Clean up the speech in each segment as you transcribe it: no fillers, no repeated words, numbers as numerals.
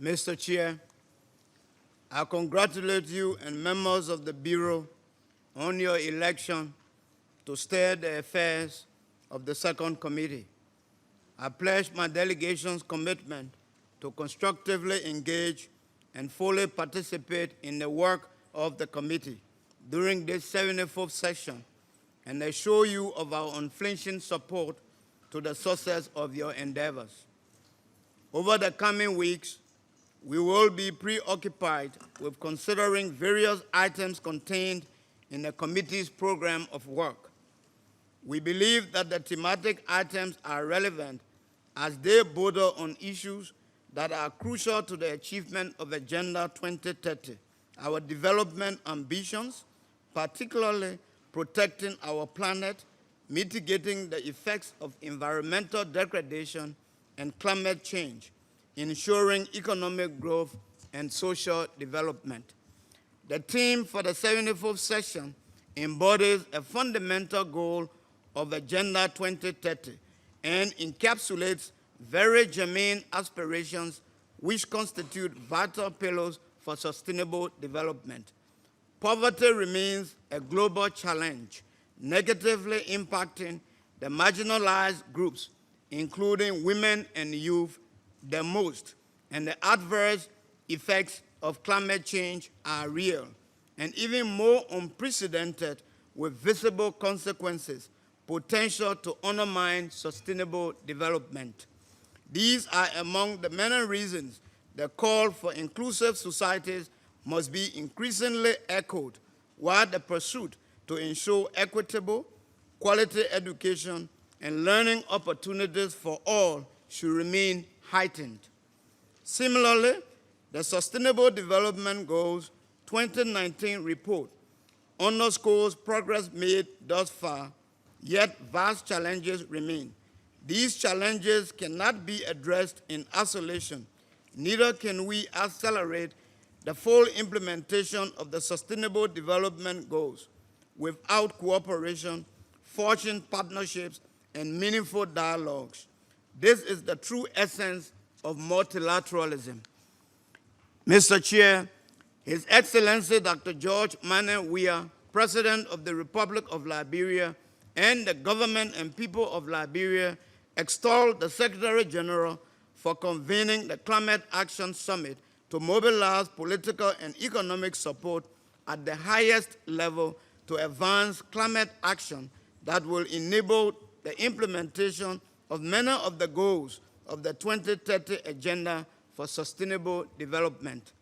Mr. Chair, I congratulate you and members of the Bureau on your election to steer the affairs of the second committee. I pledge my delegation's commitment to constructively engage and fully participate in the work of the committee during this 74th session and assure you of our unflinching support to the success of your endeavors. Over the coming weeks, we will be preoccupied with considering various items contained in the committee's program of work. We believe that the thematic items are relevant as they border on issues that are crucial to the achievement of Agenda 2030, our development ambitions, particularly protecting our planet, mitigating the effects of environmental degradation and climate change, ensuring economic growth and social development. The theme for the 74th session embodies a fundamental goal of Agenda 2030 and encapsulates very germane aspirations which constitute vital pillars for sustainable development. Poverty remains a global challenge, negatively impacting the marginalized groups, including women and youth, the most, and the adverse effects of climate change are real and even more unprecedented with visible consequences, potential to undermine sustainable development. These are among the many reasons the call for inclusive societies must be increasingly echoed, while the pursuit to ensure equitable, quality education and learning opportunities for all should remain heightened. Similarly, the Sustainable Development Goals 2019 report underscores progress made thus far, yet vast challenges remain. These challenges cannot be addressed in isolation. Neither can we accelerate the full implementation of the Sustainable Development Goals without cooperation, forging partnerships, and meaningful dialogues. This is the true essence of multilateralism. Mr. Chair, His Excellency Dr. George Manneh Weah, President of the Republic of Liberia, and the government and people of Liberia extolled the Secretary General for convening the Climate Action Summit to mobilize political and economic support at the highest level to advance climate action that will enable the implementation of many of the goals of the 2030 Agenda for Sustainable Development.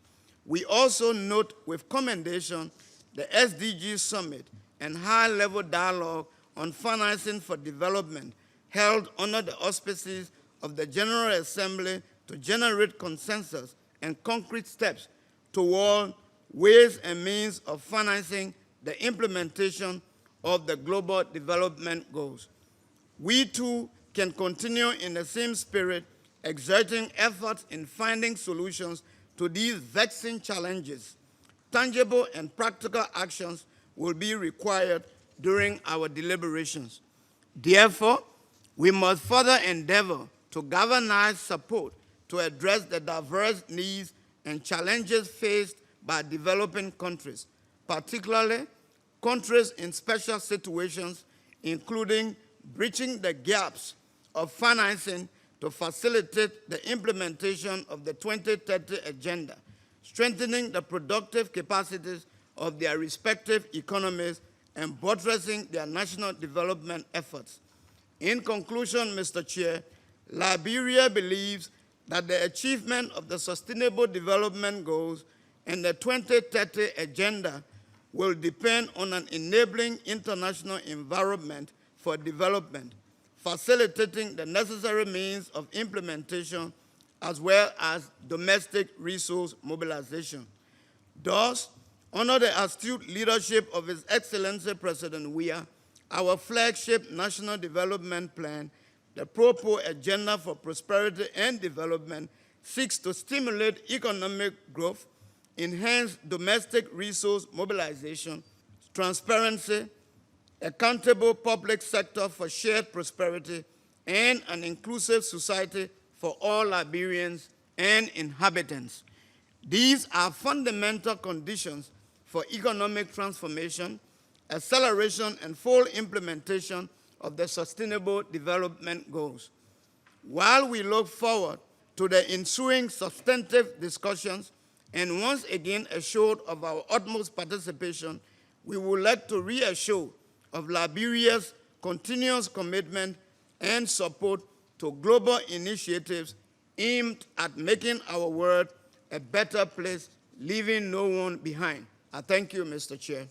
We also note with commendation the SDG Summit and high-level dialogue on financing for development held under the auspices of the General Assembly to generate consensus and concrete steps toward ways and means of financing the implementation of the Global Development Goals. We too can continue in the same spirit, exerting efforts in finding solutions to these vexing challenges. Tangible and practical actions will be required during our deliberations. Therefore, we must further endeavor to galvanize support to address the diverse needs and challenges faced by developing countries, particularly countries in special situations, including bridging the gaps of financing to facilitate the implementation of the 2030 Agenda, strengthening the productive capacities of their respective economies, and buttressing their national development efforts. In conclusion, Mr. Chair, Liberia believes that the achievement of the Sustainable Development Goals and the 2030 Agenda will depend on an enabling international environment for development, facilitating the necessary means of implementation as well as domestic resource mobilization. Thus, under the astute leadership of His Excellency President Weah, our flagship National Development Plan, the Proposed Agenda for Prosperity and Development, seeks to stimulate economic growth, enhance domestic resource mobilization, transparency, accountable public sector for shared prosperity, and an inclusive society for all Liberians and inhabitants. These are fundamental conditions for economic transformation, acceleration, and full implementation of the Sustainable Development Goals. While we look forward to the ensuing substantive discussions and once again assured of our utmost participation, we would like to reassure of Liberia's continuous commitment and support to global initiatives aimed at making our world a better place, leaving no one behind. I thank you, Mr. Chair.